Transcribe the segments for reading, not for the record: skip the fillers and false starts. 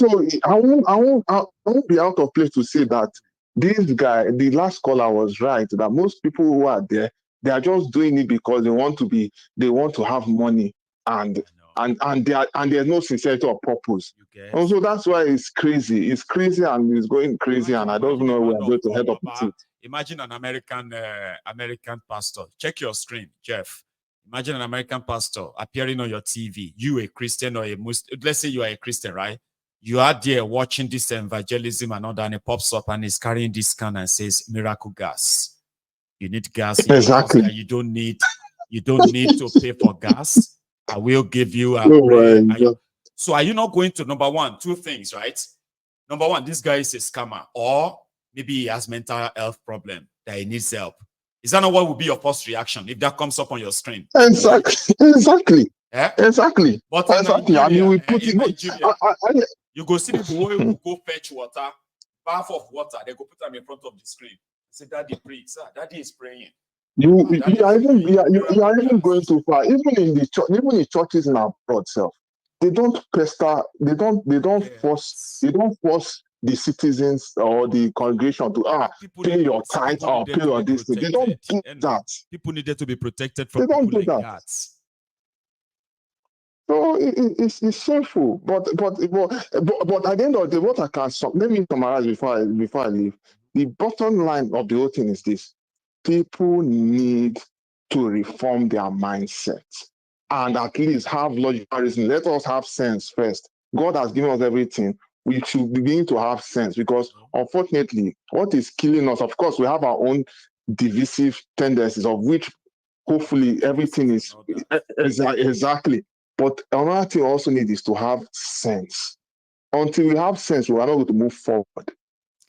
So I won't be out of place to say that this guy, the last caller was right, that most people who are there, they are just doing it because they want to have money, and I know. and there's no sincerity or purpose. You get. Also, that's why it's crazy. It's crazy and it's going crazy, and I don't even Imagine a know where man we're of going to God, head up with Baba. it. Imagine an American pastor. Check your screen, Jeff. Imagine an American pastor appearing on your TV. You a Christian or a Muslim. Let's say you are a Christian, right? You are there watching this evangelism and all that, and it pops up and is carrying this can and says miracle gas. You need gas in your house Exactly. that you don't need to pay for gas. I will give you a Oh pray. my God. So are you not going to number one, two things, right? Number one, this guy is a scammer, or maybe he has mental health problem that he needs help. Is that not what would be your first reaction if that comes up on your screen? Exactly. Exactly. Eh? Exactly. But in Exactly. And you Nigeria, will put it. in Look, Nigeria, you go see people who I, will go fetch water, bath of water, they go put them in front of the screen. Say, Daddy, pray. Sir, Daddy is praying. you are even you are even going too far. Even in the church, even in churches in abroad self, they don't pester, Yes. they don't force the citizens or the congregation to People pay need your it. tithe People or needed pay to your be this thing. They don't protected. do And that. people needed to be protected They from don't people do like that. that. So it's shameful. But at the end of the day, what I can let me summarize before I leave. The bottom line of the whole thing is this: people need to reform their mindset and at least have logical reason. Let us have sense first. God has given us everything. We should begin to have sense, because unfortunately, what is killing us, of course, we have our own divisive tendencies, of which hopefully everything is exactly. But another thing we also need is to have sense. Until we have sense, we are not going to move forward.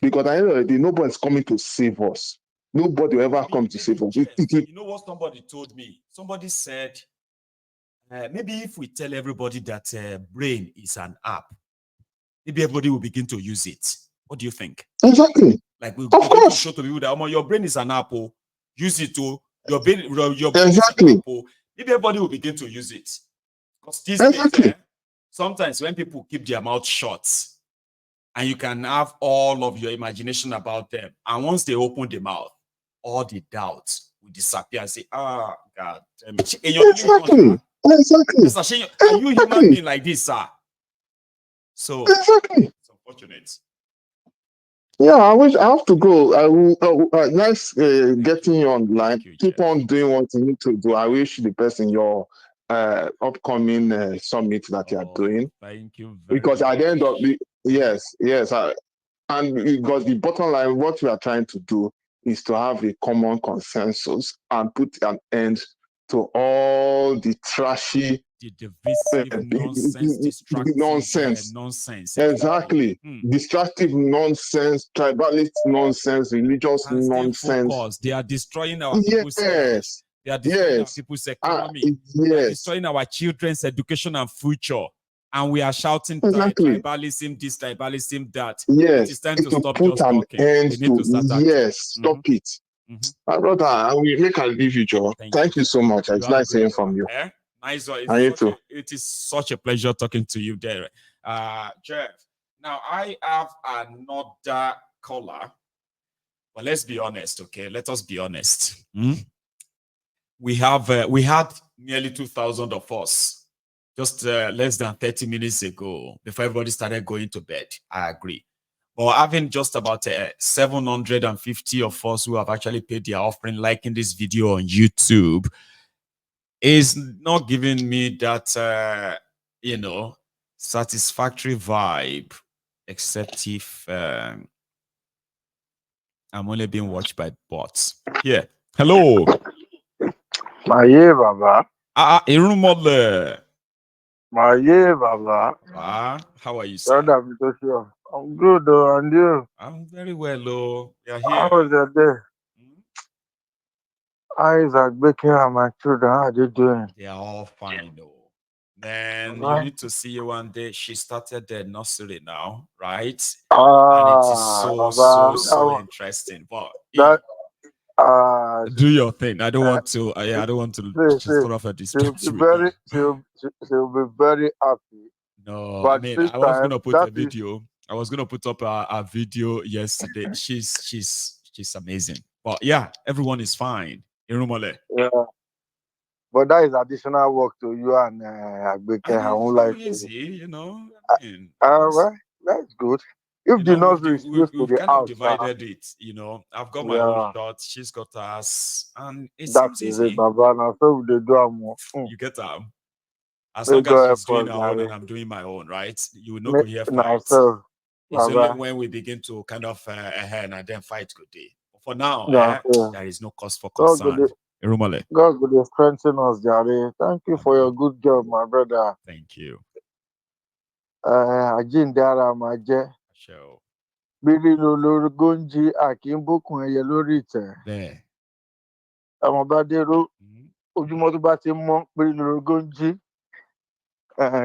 Because at the end of the day, nobody's coming to save us. Nobody will ever come to save us. Jeff, you know what somebody told me? Somebody said, maybe if we tell everybody that brain is an app, maybe everybody will begin to use it. What do you think? Exactly. Like we Of begin to course. show to people that your brain is an apple, use it to your brain is an Exactly. apple. Maybe everybody will begin to use it. Because these days, Exactly. sometimes when people keep their mouth shut and you can have all of your imagination about them, and once they open the mouth, all the doubts will disappear and say, God damn it. Exactly. Exactly. Mr. Shane, are you a human being like this, sir? So exactly. it's unfortunate. Yeah, I have to go. I will. Nice getting you online. You, Keep Jeff. on doing what you need to do. I wish the best in your upcoming summit that you are doing. Thank you very Because much. at the end of the yes, and because the bottom line, what we are trying to do is to have a common consensus and put an end to all the trashy The divisive nonsense, destructive nonsense. Exactly. Destructive nonsense, tribalist nonsense, religious And stay nonsense. focused. They are destroying our people's health. Yes. They are destroying our Yes. people's economy. They are Yes. destroying our children's education and future. And we are shouting Exactly. tribalism, this, tribalism, that. It Yes. is time to To stop put just an talking. end We need to to start acting. yes, stop it. My brother, I will make a leave you, Joe. Thank you so much. You It's have a nice great hearing day. from you. Nice. And you too. It is such a pleasure talking to you there. Jeff. Now I have another caller. But let's be honest, okay? Let us be honest. We had nearly 2,000 of us just less than 30 minutes ago before everybody started going to bed. I agree. But having just about 750 of us who have actually paid their offering, liking this video on YouTube, is not giving me that, satisfactory vibe, except if I'm only being watched by bots. Yeah. Hello. Maye Baba. Irumole. Maye Baba. How are you, sir? I'm good, and you? I'm very well, oh. You're here. How was your day? Isaac, Becky, and my children, how are they doing? They are all fine, though. Then you need to see you one day. She started the nursery now, right? And it is so interesting. But do your thing. I don't want to. I don't want to throw off a dispute. She'll be very happy. No, I But mean, this I was time, gonna put that a is, video. I was gonna put up a video yesterday. She's amazing. But yeah, everyone is fine. Irumole. yeah. But that is additional work to you and Agbeke. I I mean, won't lie no to you. easy, you know. I mean, Well, that's good. If you the know, nursery is close to we've the kind of house, divided it. You know, I've got my own yeah, shot. She's got hers, and it that seems is it, easy. Baba. Now, so they do more. You get as They long as go she's help doing us, her own and Gary. I'm doing my own, right? You will not go here Now, fight. so, It's only Baba, when we begin to kind of and then fight good day. But for now, now, so, there is no cause for God concern. will Irumale. God will strengthen us, Gary. Thank you for your good job, my brother. Thank you. Ajindara Maje. Show. Bírí lolórúkọ àkínbókun ẹyẹ lórí ìtẹ́. There. Àwọn bá dérò ojúmọ́ tó bá ti mọ́ bírí lolórúkọ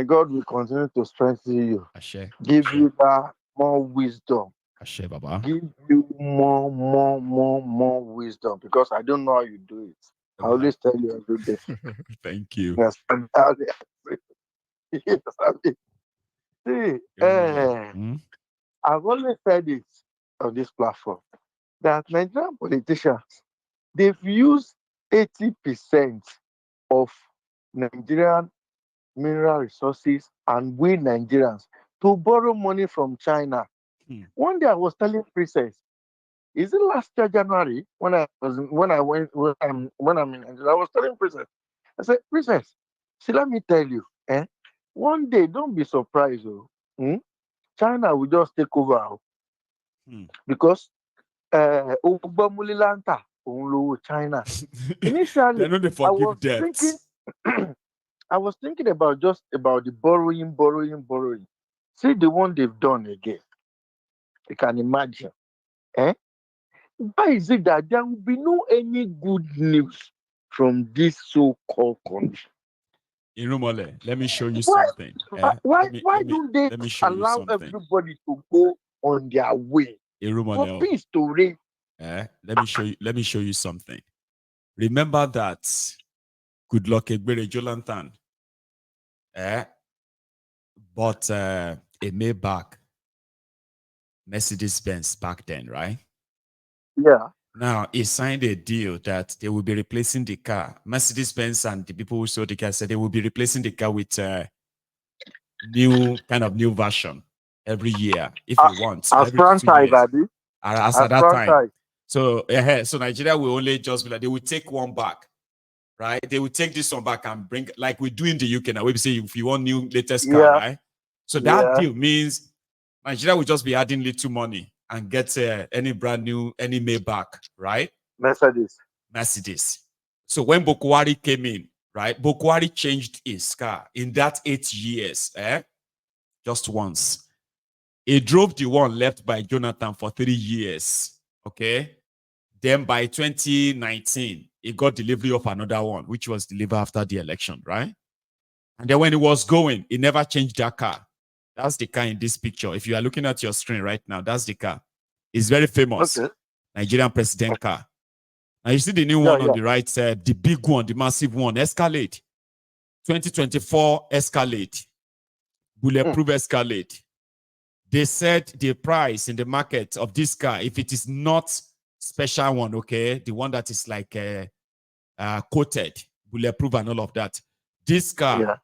God will continue to strengthen you. Ashe. Give you that more wisdom. Ashe, Baba. Give you more wisdom because I don't know how you do it. I always tell you every day. Thank you. Yes, see, I've always said it on this platform that Nigerian politicians, they've used 80% of Nigerian mineral resources and we Nigerians to borrow money from China. One day I was telling Princess, is it last year January when I'm in Nigeria? I was telling Princess, I said, Princess, see, let me tell you, one day don't be surprised, China will just take over because Ogbomulilanta China. Initially, I know they forgive debts. I was thinking about just about the borrowing. See the one they've done again. You can imagine. Why is it that there will be no any good news from this so-called country? Irumole, let me show you something. Why don't they allow everybody to go on their way? Irumole, For peace to reign. let me show you something. Remember that good luck Egbere Jolantan bought a Maybach Mercedes Benz back then, right? Yeah. Now he signed a deal that they will be replacing the car. Mercedes Benz and the people who sold the car said they will be replacing the car with new version every year if you want. As Every 2 franchise, years. Abi. As at that time. So Nigeria will only just be like they will take one back, right? They will take this one back and bring like we do in the UK now. We say if you want new latest car, right? So that deal means Nigeria will just be adding little money and get any brand new, any Maybach, right? Mercedes. So when Bokwari came in, right? Bokwari changed his car in that 8 years, just once. He drove the one left by Jonathan for 3 years, okay? Then by 2019, he got delivery of another one, which was delivered after the election, right? And then when he was going, he never changed that car. That's the car in this picture. If you are looking at your screen right now, that's the car. It's very famous. Okay. Nigerian president car. Now you see the new one on the right side, the big one, the massive one, Escalade. 2024 Escalade. Bulletproof Escalade. They said the price in the market of this car, if it is not special one, okay, the one that is like coated, bulletproof and all of that, this car,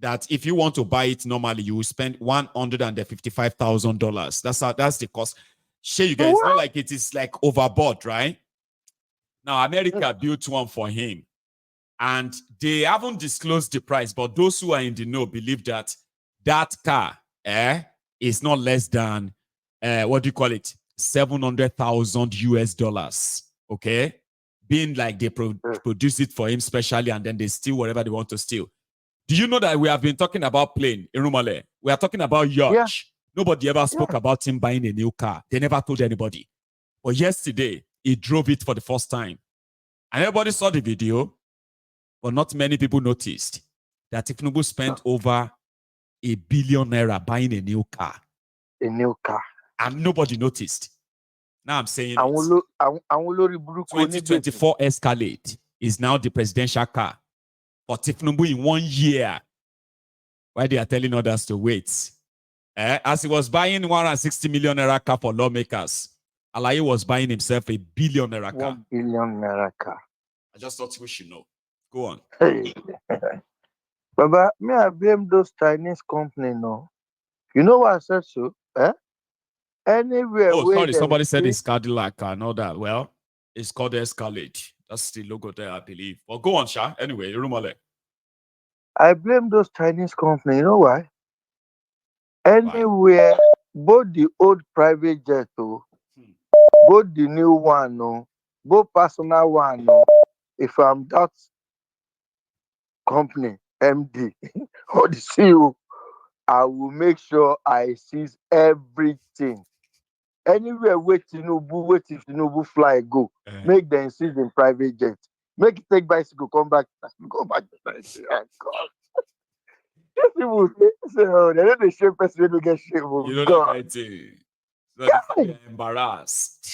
that if you want to buy it normally, you will spend $155,000. That's the cost. Share you guys, not like it is like overboard, right? Now America built one for him, and they haven't disclosed the price, but those who are in the know believe that that car, is not less than what do you call it? 700,000 US dollars. Okay, being like they produce it for him specially, and then they steal whatever they want to steal. Do you know that we have been talking about plane in Rumale? We are talking about yacht. Yeah. Nobody ever spoke about him buying a new car. They never told anybody. But yesterday, he drove it for the first time. And everybody saw the video, but not many people noticed that Tinubu spent over $1 billion naira buying a new car. A new car. And nobody noticed. Now I'm saying 2024 Escalade is now the presidential car for Tinubu in 1 year. Why they are telling others to wait? As he was buying 160 million naira car for lawmakers, Alaye was buying himself a billion naira car. 1 billion naira car. I just thought we should know. Go on. Hey. Baba, may I blame those Chinese companies, no? You know what I said so? Anywhere Oh, where sorry. Somebody said see, it's Cadillac. I know that. Well, it's called Escalade. That's the logo there, I believe. Well, go on, Sha. Anyway, Rumale. I blame those Chinese companies. You know why? Why? Anywhere, both the old private jet, oh, both the new one, no, both personal one, no. If I'm that company, MD, or the CEO, I will make sure I seize everything. Anywhere where Tinubu fly go, make them seize in private jet. Make it take bicycle, come back to Nigeria. God. These people say, oh, they don't shame person when they get shame. Oh, You know that God. kind of thing. So you're embarrassed.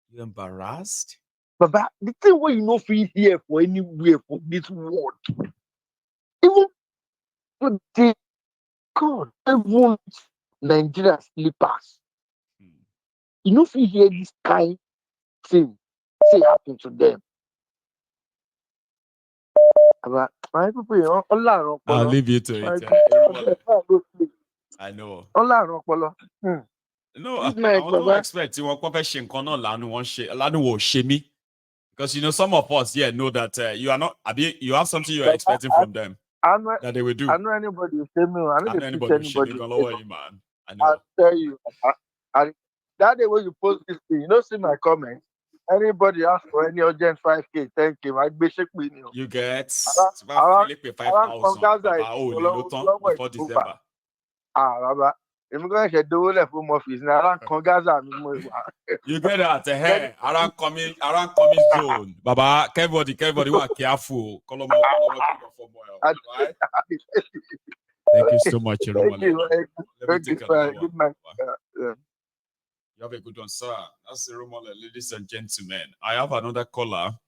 You embarrassed? Baba, the thing where you know feel here for anywhere for this world, even for the God, even Nigeria slippers, you know feel hear this kind thing say happen to them. Baba, my people, you know, I'll leave you to it. I know. No, I don't expect you because you know some of us know that you are not. You have something you are expecting from them that they will do. I know anybody will say me. I know anybody will shame me. Man. I know. I'll tell you. That day when you post this thing, you know, see my comments. Anybody ask for any urgent 5K, 10K, I be shaking with you. You get 5,000 before December. Baba. I'm going to do it from office now. You get that? Hey, around coming zone. Baba, everybody want careful. Right? Thank you so much, Thank you. Good night. You have a good one, sir. That's the Romole, ladies and gentlemen. I have another caller.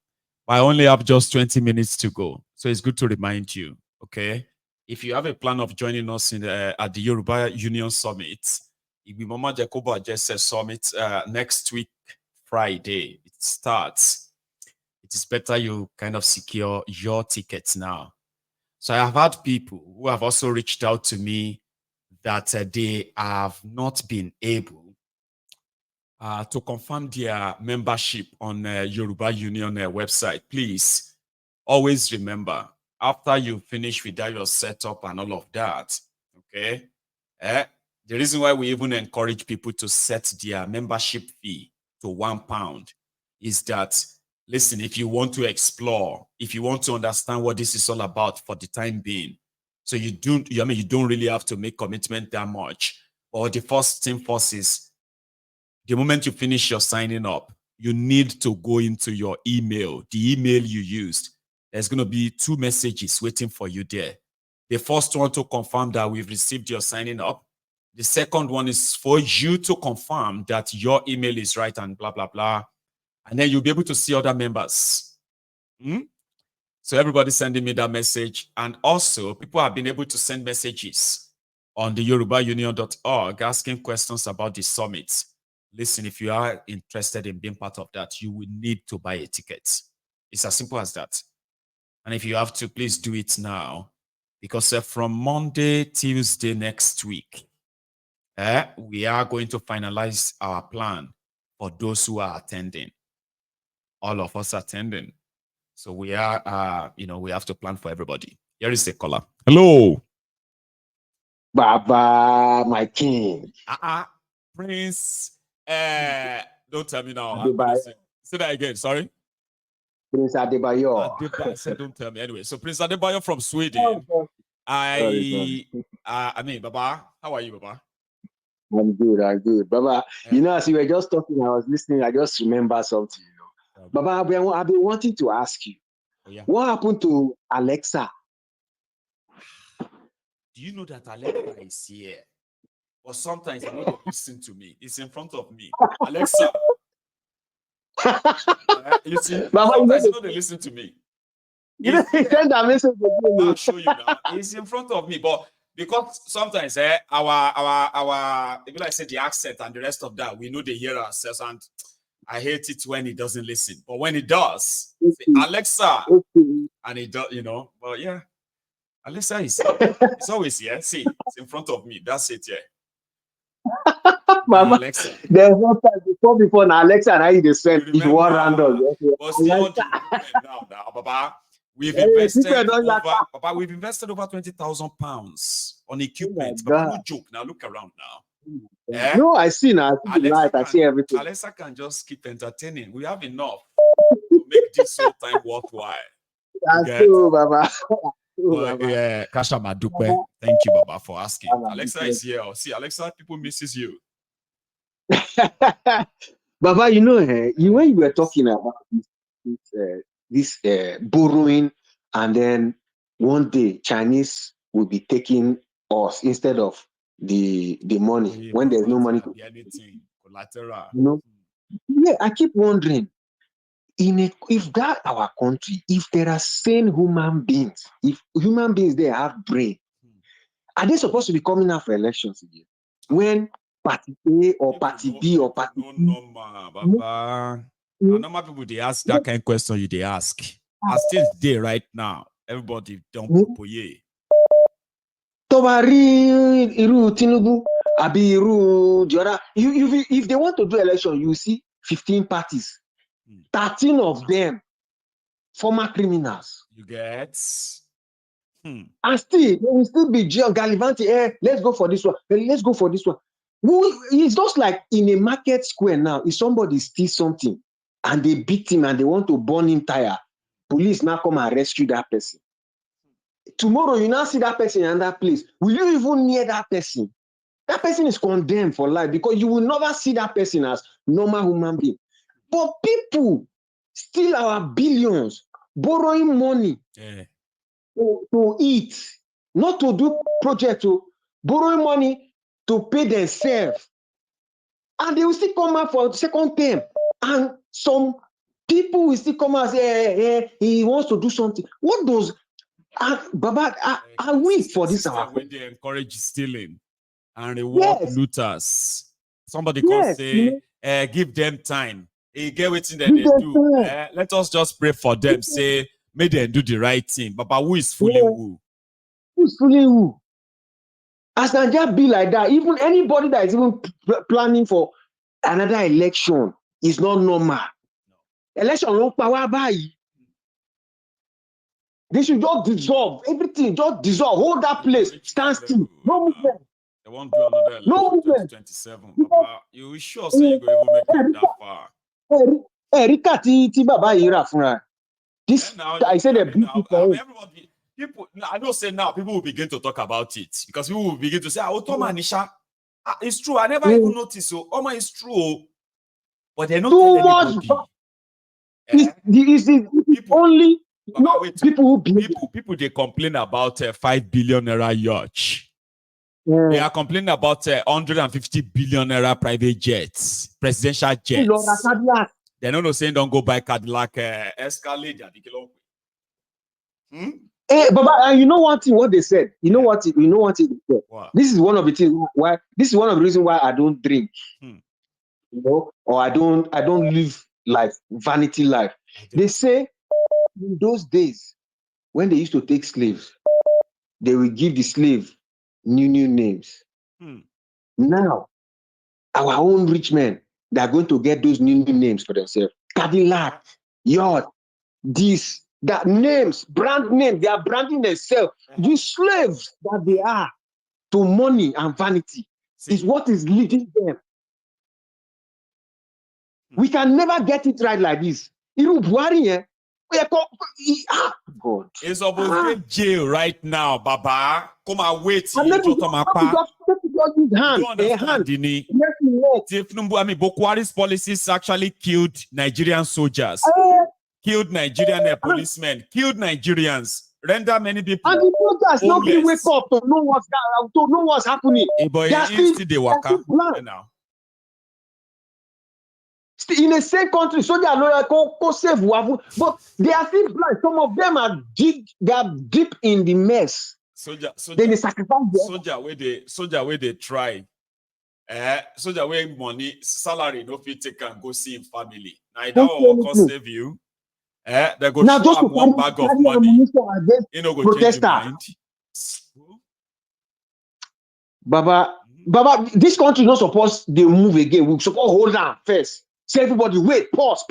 I only have just 20 minutes to go. So it's good to remind you, okay? If you have a plan of joining us at the Yoruba Union Summit, Ibimama Jacoba just said summit next week, Friday. It starts. It is better you kind of secure your tickets now. So I have had people who have also reached out to me that they have not been able to confirm their membership on Yoruba Union website. Please always remember, after you finish with that, your setup and all of that, okay? The reason why we even encourage people to set their membership fee to £1 is that, listen, if you want to explore, if you want to understand what this is all about for the time being, so you don't really have to make commitment that much. Or the first thing first is, the moment you finish your signing up, you need to go into your email, the email you used. There's going to be 2 messages waiting for you there. The first one to confirm that we've received your signing up. The second one is for you to confirm that your email is right and blah, blah, blah. And then you'll be able to see other members. So everybody's sending me that message. And also, people have been able to send messages on the yorubaunion.org asking questions about the summit. Listen, if you are interested in being part of that, you will need to buy a ticket. It's as simple as that. And if you have to, please do it now. Because from Monday, Tuesday next week, we are going to finalize our plan for those who are attending. All of us attending. So we are, we have to plan for everybody. Here is the caller. Hello. Baba, my king. Prince. Don't tell me now. Say that again. Sorry. Prince Adebayo. I said, don't tell me. Anyway, so Prince Adebayo from Sweden. Baba, how are you, Baba? I'm good. Baba, as you were just talking, I was listening. I just remember something. Baba, I've been wanting to ask you. What happened to Alexa? Do you know that Alexa is here? But sometimes they don't listen to me. It's in front of me. Alexa. You see, Baba, sometimes they listen to me. He sent a message again. I'll show you now. It's in front of me. But Because sometimes if I say the accent and the rest of that, we know they hear ourselves, and I hate it when it doesn't listen. But when it does, say, Alexa, and it does, But yeah, Alexa is it's always here. See, it's in front of me. That's it, yeah. Mama, Alexa. there's no time before now. Alexa and I the same. If you want random, but still now, Baba. We've invested over 20,000 pounds on equipment. But no joke. Now look around now. No, I see now. I see the light. I see everything. Alexa can just keep entertaining. We have enough to make this whole time worthwhile. That's true, Baba. Yeah, Kasha Madupe. Thank you, Baba, for asking. Alexa is here. See, Alexa, people misses you. Baba, when you were talking about this borrowing, and then one day Chinese will be taking us instead of the money when there's no money to anything collateral. Yeah, I keep wondering, if that our country, if there are sane human beings, if human beings there have brain, are they supposed to be coming out for elections again? When party A or party B or party C? Baba. Normal people, they ask that kind of question they ask. As things there right now, everybody don't propoye. Tobari, Iru, Tinubu, Abi, Iru, Diora. If they want to do election, you see 15 parties. 13 of them former criminals. You get? And still, they will still be Galivanti. Let's go for this one. Let's go for this one. It's just like in a market square now. If somebody steals something and they beat him and they want to burn him tire, police now come and rescue that person. Tomorrow, you now see that person in another place. Will you even near that person? That person is condemned for life because you will never see that person as normal human being. But people steal our billions, borrowing money to eat, not to do projects, borrowing money to pay themselves. And they will still come out for second term. And some people will still come out and say, he wants to do something. What does Baba, are we for this? When they encourage stealing and reward looters. Somebody can say, give them time. Get waiting that they do. Let us just pray for them. Say, may they do the right thing. Baba, who is fooling who? Who is fooling who? As Nigeria be like that, even anybody that is even planning for another election is not normal. Election won't power by. They should just dissolve everything, just dissolve, hold that place, stand still, no movement. They won't do another election no 2027. Baba, you sure say you go even make it that far? Erika ti Baba Ira funra. This I said everybody. People, I don't say now people will begin to talk about it because people will begin to say, Otoma Nisha, it's true. I never even noticed. So, Oma is true, but they're not telling anybody. People, only people they complain about 5 billion naira yacht. They are complaining about 150 billion naira private jets, presidential jets. They're not saying don't go buy Cadillac Escalade. Baba, you know one thing what they said. You know what they said. What? This is one of the things why. This is one of the reasons why I don't drink. Or I don't live life, vanity life. They say in those days when they used to take slaves, they will give the slave new names. Now, our own rich men, they are going to get those new names for themselves. Cadillac, yacht, this. That names, brand name, they are branding themselves. The slaves that they are to money and vanity is what is leading them. We can never get it right like this. God. It's supposed to jail right now, Baba. Come and wait. You don't understand, Dini. Boko Haram's policies actually killed Nigerian soldiers. Killed Nigerian policemen, killed Nigerians, render many people. And the soldiers not wake up to know what's happening. But they are still now. In the same country, soldiers go save Wavu, but they are still blind. Some of them are deep in the mess. Then they sacrifice the soldier where they try. Soldier where money, salary, no fit take and go see him family. Now that will cost save you. They go now show just to up one bag of money. ammunition against You know, go protester. change your mind. Baba, this country not supposed they move again. We suppose hold on first. Say everybody, wait, pause.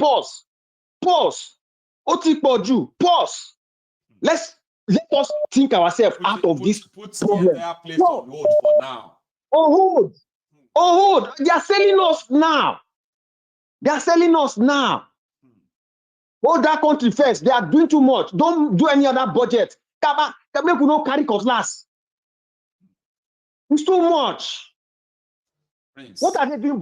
Otipoju, pause. Let us think ourselves out of this problem. The entire place on hold for now. On hold. They are selling us now. Hold that country first. They are doing too much. Don't do any other budget. Kaba, make we no carry cutlass. It's too much. Prince. What are they doing?